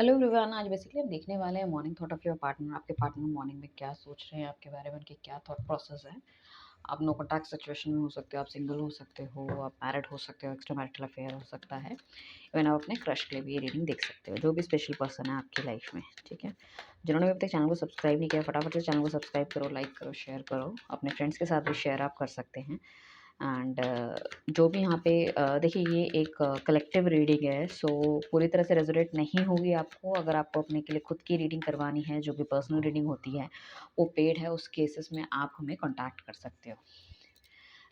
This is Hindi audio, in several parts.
Hello everyone. आज बेसिकली हम देखने वाले हैं morning thought of your partner. आपके पार्टनर मॉर्निंग में क्या सोच रहे हैं आपके बारे में, उनके क्या थॉट प्रोसेस है। आप नो कॉन्टैक्ट सिचुएशन में हो सकते हो, आप सिंगल हो सकते हो, आप मैरिड हो सकते हो, एक्स्ट्रा मैरिटल अफेयर हो सकता है। इवन आप अपने क्रश के लिए भी ये रीडिंग देख सकते हो, जो भी स्पेशल पर्सन है आपकी लाइफ में। ठीक है, जिन्होंने भी अब तक चैनल को सब्सक्राइब नहीं किया, फटाफट से चैनल को सब्सक्राइब करो, लाइक करो, शेयर करो। अपने फ्रेंड्स के साथ भी शेयर आप कर सकते हैं। एंड जो भी यहाँ पे देखिए, ये एक कलेक्टिव रीडिंग है, सो पूरी तरह से रेजोनेट नहीं होगी आपको। अगर आपको अपने के लिए खुद की रीडिंग करवानी है, जो भी पर्सनल रीडिंग होती है वो पेड है, उस केसेस में आप हमें कांटेक्ट कर सकते हो,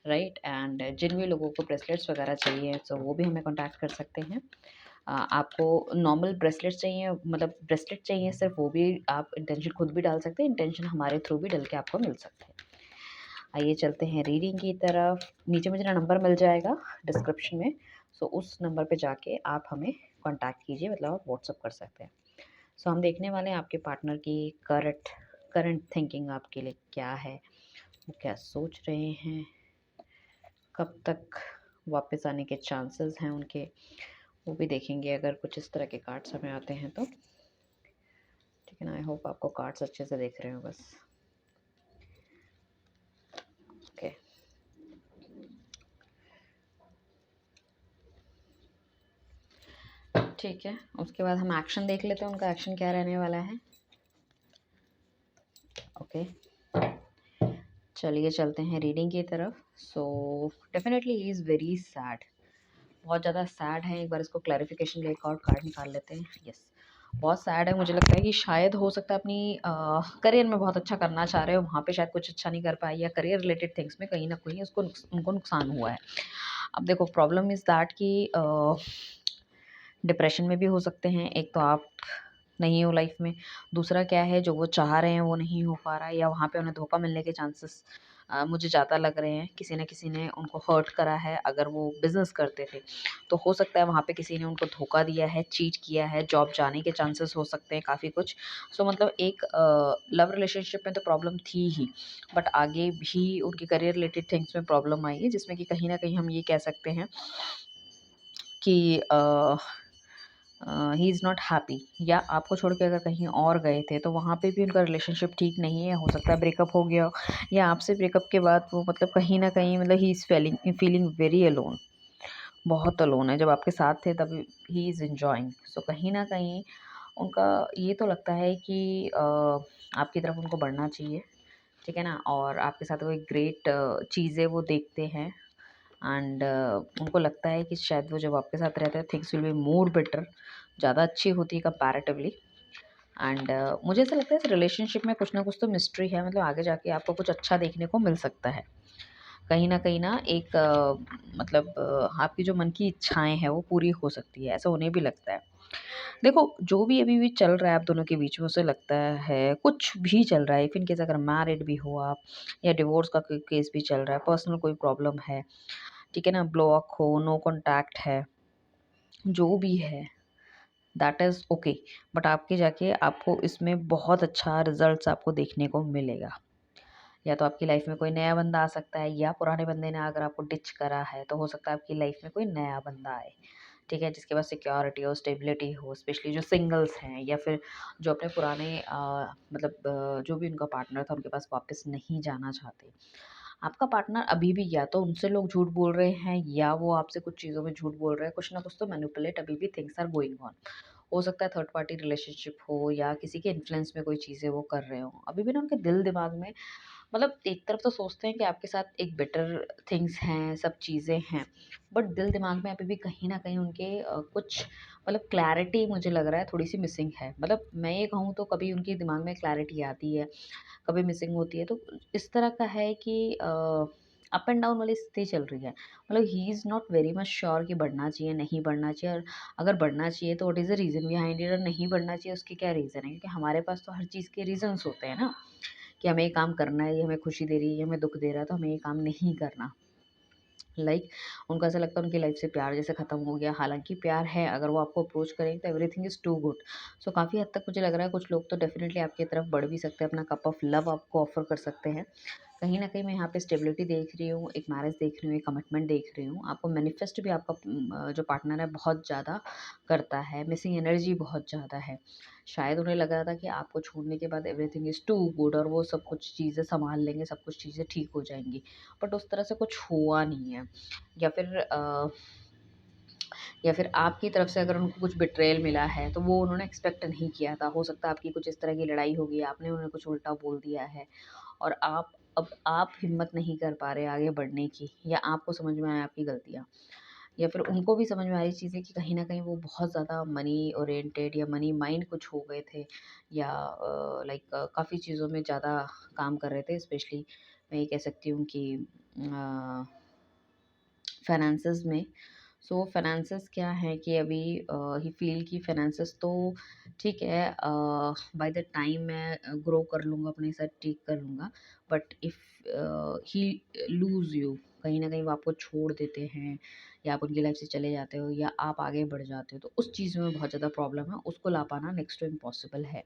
राइट। एंड जिन भी लोगों को ब्रेसलेट्स वगैरह चाहिए तो वो भी हमें कांटेक्ट कर सकते हैं। आपको नॉर्मल ब्रेसलेट्स चाहिए, मतलब ब्रेसलेट चाहिए सिर्फ, वो भी आप इंटेंशन खुद भी डाल सकते हैं, इंटेंशन हमारे थ्रू भी डल के आपको मिल सकते हैं। आइए चलते हैं रीडिंग की तरफ। नीचे मुझे नंबर मिल जाएगा डिस्क्रिप्शन में, सो उस नंबर पे जाके आप हमें कांटेक्ट कीजिए, मतलब आप व्हाट्सअप कर सकते हैं। सो हम देखने वाले हैं आपके पार्टनर की करंट थिंकिंग आपके लिए क्या है, वो क्या सोच रहे हैं, कब तक वापस आने के चांसेस हैं उनके, वो भी देखेंगे अगर कुछ इस तरह के कार्ड्स हमें आते हैं तो। ठीक है ना, आई होप आपको कार्ड्स अच्छे से देख रहे हो बस। ओके, ठीक है। उसके बाद हम एक्शन देख लेते हैं, उनका एक्शन क्या रहने वाला है। ओके, चलिए चलते हैं रीडिंग की तरफ। So definitely he is very sad, बहुत ज़्यादा सैड है। एक बार इसको क्लैरिफिकेशन लिए एक और कार्ड निकाल लेते हैं। यस, बहुत सैड है। मुझे लगता है कि शायद हो सकता है अपनी करियर में बहुत अच्छा करना चाह रहे हो, वहाँ पे शायद कुछ अच्छा नहीं कर पाए, या करियर रिलेटेड थिंग्स में कहीं ना कहीं उनको नुकसान हुआ है। अब देखो, प्रॉब्लम इज़ दैट कि डिप्रेशन में भी हो सकते हैं। एक तो आप नहीं हो लाइफ में, दूसरा क्या है, जो वो चाह रहे हैं वो नहीं हो पा रहा है, या वहाँ पे उन्हें धोखा मिलने के चांसेस मुझे ज़्यादा लग रहे हैं। किसी न किसी ने उनको हर्ट करा है। अगर वो बिज़नेस करते थे तो हो सकता है वहाँ पे किसी ने उनको धोखा दिया है, चीट किया है, जॉब जाने के चांसेस हो सकते हैं काफ़ी कुछ। सो मतलब एक लव रिलेशनशिप में तो प्रॉब्लम थी ही, बट आगे भी उनकी करियर रिलेटेड थिंग्स में प्रॉब्लम आई है, जिसमें कि कहीं ना कहीं हम ये कह सकते हैं कि ही इज़ नॉट हैप्पी, या आपको छोड़ के अगर कहीं और गए थे तो वहाँ पे भी उनका रिलेशनशिप ठीक नहीं है। हो सकता है ब्रेकअप हो गया हो, या आपसे ब्रेकअप के बाद वो मतलब कहीं ना कहीं मतलब he is feeling very alone, बहुत अलोन है। जब आपके साथ थे तब ही इज़ एंजॉइंग। सो कहीं ना कहीं उनका ये तो लगता है कि आपकी तरफ उनको बढ़ना चाहिए, ठीक है ना। और आपके साथ वो एक ग्रेट चीज़ें वो देखते हैं। एंड उनको लगता है कि शायद वो जब आपके साथ रहते हैं things will be more better, ज़्यादा अच्छी होती है कंपैरेटिवली। एंड मुझे ऐसा लगता है इस रिलेशनशिप में कुछ ना कुछ तो मिस्ट्री है, मतलब आगे जाके आपको कुछ अच्छा देखने को मिल सकता है। कहीं ना एक मतलब आपकी जो मन की इच्छाएं हैं वो पूरी हो सकती है, ऐसा उन्हें भी लगता है। देखो, जो भी अभी भी चल रहा है आप दोनों के बीच में, उसे लगता है कुछ भी चल रहा है, इफ इन केस अगर मैरिड भी हो आप, या डिवोर्स का कोई केस भी चल रहा है, पर्सनल कोई प्रॉब्लम है, ठीक है ना, ब्लॉक हो, नो कॉन्टैक्ट है, जो भी है दैट इज़ ओके। बट आपके जाके आपको इसमें बहुत अच्छा रिजल्ट्स आपको देखने को मिलेगा। या तो आपकी लाइफ में कोई नया बंदा आ सकता है, या पुराने बंदे ने अगर आपको डिच करा है तो हो सकता है आपकी लाइफ में कोई नया बंदा आए, ठीक है, जिसके पास सिक्योरिटी हो, स्टेबिलिटी हो, स्पेशली जो सिंगल्स हैं, या फिर जो अपने पुराने मतलब जो भी उनका पार्टनर था उनके पास वापस नहीं जाना चाहते। आपका पार्टनर अभी भी या तो उनसे लोग झूठ बोल रहे हैं, या वो आपसे कुछ चीज़ों में झूठ बोल रहे हैं, कुछ ना कुछ तो मैनिपुलेट अभी भी थिंग्स आर गोइंग ऑन। हो सकता है थर्ड पार्टी रिलेशनशिप हो, या किसी के इन्फ्लुएंस में कोई चीज़ें वो कर रहे हो अभी भी ना, उनके दिल दिमाग में। मतलब एक तरफ तो सोचते हैं कि आपके साथ एक बेटर थिंग्स हैं, सब चीज़ें हैं, बट दिल दिमाग में अभी भी कहीं न कहीं उनके कुछ मतलब क्लैरिटी मुझे लग रहा है थोड़ी-सी मिसिंग है। मतलब मैं ये कहूँ तो कभी उनके दिमाग में क्लैरिटी आती है, कभी मिसिंग होती है। तो इस तरह का है कि अप एंड डाउन वाली स्थिति चल रही है। मतलब he is not very much sure कि बढ़ना चाहिए, नहीं बढ़ना चाहिए, और अगर बढ़ना चाहिए तो what is the reason behind it, और नहीं बढ़ना चाहिए उसके क्या रीज़न है, क्योंकि हमारे पास तो हर चीज़ के रीज़न्स होते हैं ना, कि हमें ये काम करना है, ये हमें खुशी दे रही है, ये हमें दुःख दे रहा है, तो हमें ये काम नहीं करना। उनको ऐसा लगता है उनकी लाइफ से प्यार जैसे ख़त्म हो गया, हालाँकि प्यार है, अगर वो आपको अप्रोच करेंगे तो एवरीथिंग इज़ टू गुड। सो काफ़ी हद तक मुझे लग रहा है कुछ लोग तो डेफ़िनिटली आपकी तरफ बढ़ भी सकते हैं, अपना कप ऑफ लव आपको ऑफ़र कर सकते हैं। कहीं न कहीं मैं यहाँ पे स्टेबिलिटी देख रही हूँ, एक मैरिज देख रही हूँ, एक कमिटमेंट देख रही हूँ। आपको मैनिफेस्ट भी आपका जो पार्टनर है बहुत ज़्यादा करता है, मिसिंग एनर्जी बहुत ज़्यादा है। शायद उन्हें लग रहा था कि आपको छोड़ने के बाद एवरीथिंग इज़ टू गुड और वो सब कुछ चीज़ें सँभाल लेंगे, सब कुछ चीज़ें ठीक हो जाएँगी। बट उस तरह से कुछ हुआ नहीं है। या फिर या फिर आपकी तरफ से अगर उनको कुछ बिट्रेयल मिला है, तो वो उन्होंने एक्सपेक्ट नहीं किया था। हो सकता है आपकी कुछ इस तरह की लड़ाई हो गई, आपने उन्हें कुछ उल्टा बोल दिया है और आप हिम्मत नहीं कर पा रहे आगे बढ़ने की, या आपको समझ में आया आपकी गलतियाँ, या फिर उनको भी समझ में आ रही चीज़ें कि कहीं न कहीं वो बहुत ज़्यादा मनी ओरिएंटेड या मनी माइंड कुछ हो गए थे, या लाइक काफ़ी चीज़ों में ज़्यादा काम कर रहे थे। स्पेशली मैं ये कह सकती हूँ कि फाइनेंसेस में। सो फाइनेंसेस क्या है कि अभी ही फील कि फाइनेंसेस तो ठीक है, बाय द टाइम मैं ग्रो कर लूँगा, अपने साथ ठीक कर लूँगा। But if he loose you, कहीं न कहीं वो आपको छोड़ देते हैं, या आप उनकी लाइफ से चले जाते हो, या आप आगे बढ़ जाते हो, तो उस चीज़ में बहुत ज़्यादा प्रॉब्लम है, उसको ला पाना नेक्स्ट टू इम्पॉसिबल है।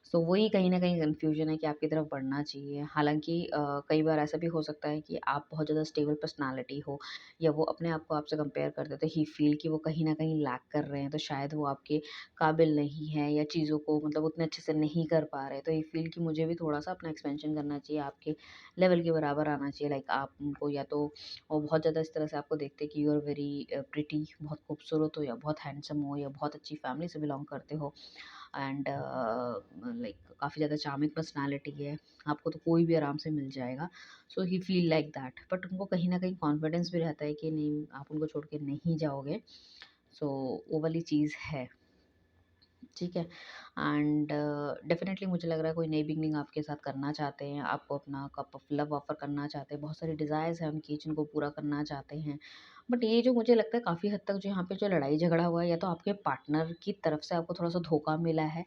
सो वही कहीं न कहीं कन्फ्यूज़न है कि आपकी तरफ बढ़ना चाहिए। हालाँकि कई बार ऐसा भी हो सकता है कि आप बहुत ज़्यादा स्टेबल पर्सनैलिटी हो, या वो अपने आप को आपसे कंपेयर करते हैं, तो ही फ़ील कि वो कहीं न कहीं लैक कर रहे हैं, तो शायद वो आपके काबिल नहीं हैं, या चीज़ों को मतलब उतने अच्छे से नहीं कर पा रहे। तो ही फ़ील कि मुझे भी थोड़ा-सा अपना एक्सपेंशन करना चाहिए, आपके लेवल के बराबर आना चाहिए। लाइक आप उनको या तो वो बहुत ज़्यादा इस तरह से आपको देखते हैं कि यू आर वेरी प्रिटी, बहुत खूबसूरत हो, या बहुत हैंडसम हो, या बहुत अच्छी फैमिली से बिलॉन्ग करते हो, एंड लाइक काफ़ी ज़्यादा चार्मिंग पर्सनैलिटी है, आपको तो कोई भी आराम से मिल जाएगा। सो ही फील लाइक दैट, बट उनको कहीं न कहीं कॉन्फिडेंस भी रहता है कि नहीं, आप उनको छोड़ के नहीं जाओगे। सो वो वाली चीज़ है। ठीक है। एंड डेफ़िनेटली मुझे लग रहा है कोई नई बिगिनिंग आपके साथ करना चाहते हैं, आपको अपना कप ऑफ लव ऑफ़र करना चाहते हैं, बहुत सारी डिज़ायर्स हैं उनकी जिनको पूरा करना चाहते हैं। बट ये जो मुझे लगता है काफ़ी हद तक जो यहाँ पे जो लड़ाई झगड़ा हुआ है, या तो आपके पार्टनर की तरफ से आपको थोड़ा-सा धोखा मिला है,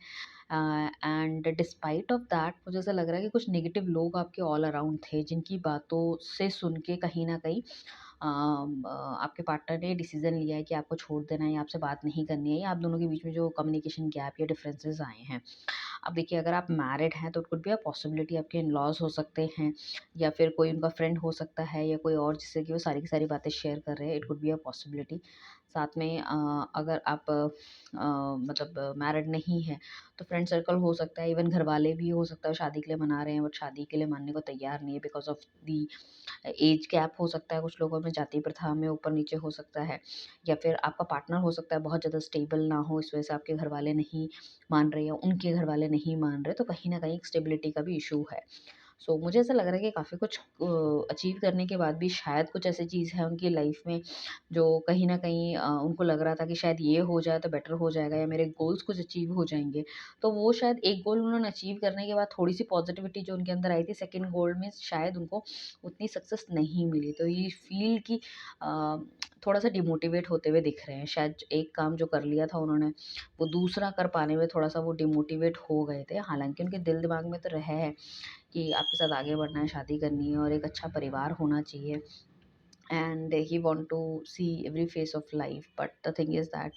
एंड डिस्पाइट ऑफ दैट मुझे ऐसा लग रहा है कि कुछ नेगेटिव लोग आपके ऑल अराउंड थे, जिनकी बातों से सुन के कहीं न कहीं आपके पार्टनर ने डिसीज़न लिया है कि आपको छोड़ देना है, या आपसे बात नहीं करनी है, या आप दोनों के बीच में जो कम्युनिकेशन गैप या डिफरेंसेस आए हैं। अब देखिए, अगर आप मैरिड हैं तो it could be a possibility आपके इन-लॉज़ हो सकते हैं, या फिर कोई उनका फ्रेंड हो सकता है, या कोई और जिससे कि वो सारी की सारी बातें शेयर कर रहे हैं, it could be a possibility. साथ में अगर आप मतलब मैरिड नहीं हैं, तो फ्रेंड सर्कल हो सकता है, इवन घरवाले भी हो सकता है शादी के लिए मना रहे हैं, बट शादी के लिए मानने को तैयार नहीं है because of the age gap हो सकता है, कुछ लोगों में जाति प्रथा में ऊपर-नीचे हो सकता है, या फिर आपका पार्टनर हो सकता है बहुत ज़्यादा स्टेबल ना हो, इस वजह से आपके घरवाले नहीं मान रहे, या उनके घरवाले नहीं मान रहे, तो कहीं न कहीं एक स्टेबिलिटी का भी इश्यू है। सो मुझे ऐसा लग रहा है कि काफ़ी कुछ अचीव करने के बाद भी शायद कुछ ऐसी चीज़ है उनकी लाइफ में, जो कहीं न कहीं उनको लग रहा था कि शायद ये हो जाए तो बेटर हो जाएगा, या मेरे गोल्स कुछ अचीव हो जाएँगे। तो वो शायद एक गोल उन्होंने अचीव करने के बाद थोड़ी-सी पॉज़िटिविटी जो उनके अंदर आई थी, सेकंड गोल में शायद उनको उतनी सक्सेस नहीं मिली। तो ये फ़ील कि अ, थोड़ा-सा डिमोटिवेट होते हुए दिख रहे हैं। शायद एक काम जो कर लिया था उन्होंने, वो दूसरा कर पाने में थोड़ा-सा वो डिमोटिवेट हो गए थे। हालाँकि उनके दिल-दिमाग में तो रहा है कि आपके साथ आगे बढ़ना है, शादी करनी है, और एक अच्छा परिवार होना चाहिए, and he want to see every phase of life. But the thing is that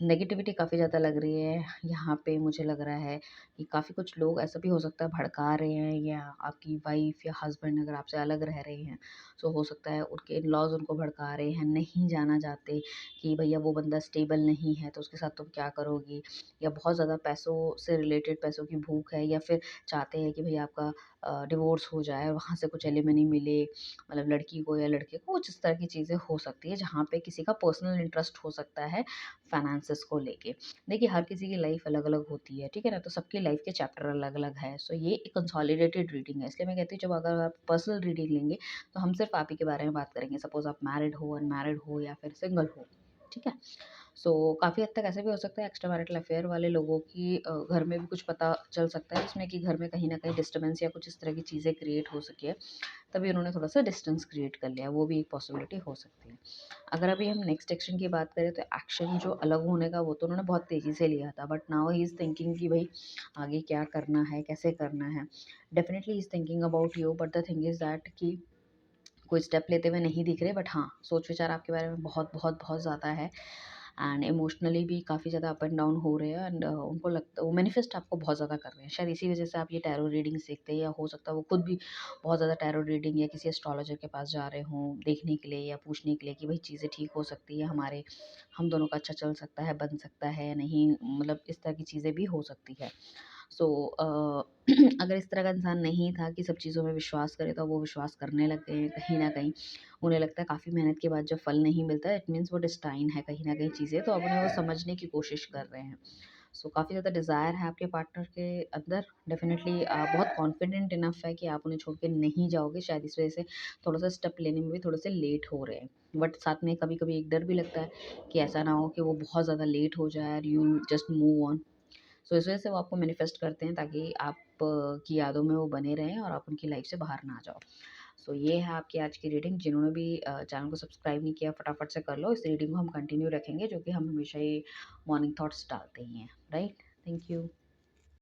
negativity काफ़ी ज़्यादा लग रही है यहाँ पे। मुझे लग रहा है कि काफ़ी कुछ लोग ऐसा भी हो सकता है भड़का रहे हैं, या आपकी वाइफ या हस्बैंड अगर आपसे अलग रह रहे हैं, तो हो सकता है उनके इन-लॉज़ उनको भड़का रहे हैं, नहीं जाना चाहते कि भैया वो बंदा स्टेबल नहीं है, तो उसके साथ तुम क्या करोगी, या बहुत ज़्यादा पैसों से रिलेटेड पैसों की भूख है, या फिर चाहते हैं कि भैया आपका डिवोर्स हो जाए और वहाँ से कुछ एलिमनी मिले, मतलब लड़की को या लड़के को, कुछ इस तरह की चीज़ें हो सकती है, जहाँ पे किसी का पर्सनल इंटरेस्ट हो सकता है फाइनेंसेस को लेके। देखिए, हर किसी की लाइफ अलग-अलग होती है, ठीक है ना? तो सबकी लाइफ के चैप्टर अलग-अलग है। सो ये एक कंसोलिडेटेड रीडिंग है, इसलिए मैं कहती हूँ जब अगर आप पर्सनल रीडिंग लेंगे, तो हम सिर्फ आप ही के बारे में बात करेंगे। सपोज़ आप मैरिड हो, अनमैरिड हो, या फिर सिंगल हो, ठीक है? सो काफ़ी हद तक ऐसा भी हो सकता है एक्स्ट्रा मैरिटल अफेयर वाले लोगों की घर में भी कुछ पता चल सकता है, जिसमें कि घर में कहीं न कहीं डिस्टर्बेंस या कुछ इस तरह की चीज़ें क्रिएट हो सकी है, तभी उन्होंने थोड़ा-सा डिस्टेंस क्रिएट कर लिया, वो भी एक पॉसिबिलिटी हो सकती है। अगर अभी हम नेक्स्ट एक्शन की बात करें, तो एक्शन जो अलग होने का वो तो उन्होंने बहुत तेज़ी से लिया था, but now he is thinking कि भई आगे क्या करना है, कैसे करना है। Definitely he is thinking about you, but the thing is that कि कोई स्टेप लेते हुए नहीं दिख रहे, बट हाँ, सोच-विचार आपके बारे में बहुत, बहुत, बहुत ज़्यादा है, एंड इमोशनली भी काफ़ी ज़्यादा अप एंड डाउन हो रहे हैं एंड उनको लगता वो मैनिफेस्ट आपको बहुत ज़्यादा कर रहे हैं। शायद इसी वजह से आप ये टैरो रीडिंग्स देखते हैं या हो सकता है वो खुद भी बहुत ज़्यादा टैरो रीडिंग या किसी एस्ट्रोलॉजर के पास जा रहे हों देखने के लिए या पूछने के लिए कि भाई चीज़ें ठीक हो सकती है हमारे हम दोनों का अच्छा चल सकता है, बन सकता है या नहीं, मतलब इस तरह की चीज़ें भी हो सकती है। सो अगर इस तरह का इंसान नहीं था कि सब चीज़ों में विश्वास करे तो वो विश्वास करने लग गए हैं कहीं न कहीं। उन्हें लगता है काफ़ी मेहनत के बाद जब फल नहीं मिलता है इट मीन्स वो डेस्टाइन है कहीं न कहीं चीज़ें, तो अब उन्हें वो समझने की कोशिश कर रहे हैं। सो काफ़ी ज़्यादा डिज़ायर है आपके पार्टनर के अंदर। डेफ़िनेटली बहुत कॉन्फिडेंट इनफ है कि आप उन्हें छोड़ के नहीं जाओगे। शायद इस वज़ह से थोड़ा-सा स्टेप लेने में भी थोड़े से लेट हो रहे हैं। बट साथ में कभी-कभी एक डर भी लगता है कि ऐसा ना हो कि वो बहुत ज़्यादा लेट हो जाए और यू जस्ट मूव ऑन। सो इस वजह से वो आपको मैनिफेस्ट करते हैं ताकि आप की यादों में वो बने रहें और आप उनकी लाइफ से बाहर ना जाओ। सो ये है आपकी आज की रीडिंग। जिन्होंने भी चैनल को सब्सक्राइब नहीं किया फटाफट से कर लो। इस रीडिंग को हम कंटिन्यू रखेंगे जो कि हम हमेशा ही मॉर्निंग थॉट्स डालते ही हैं, राइट? Thank you.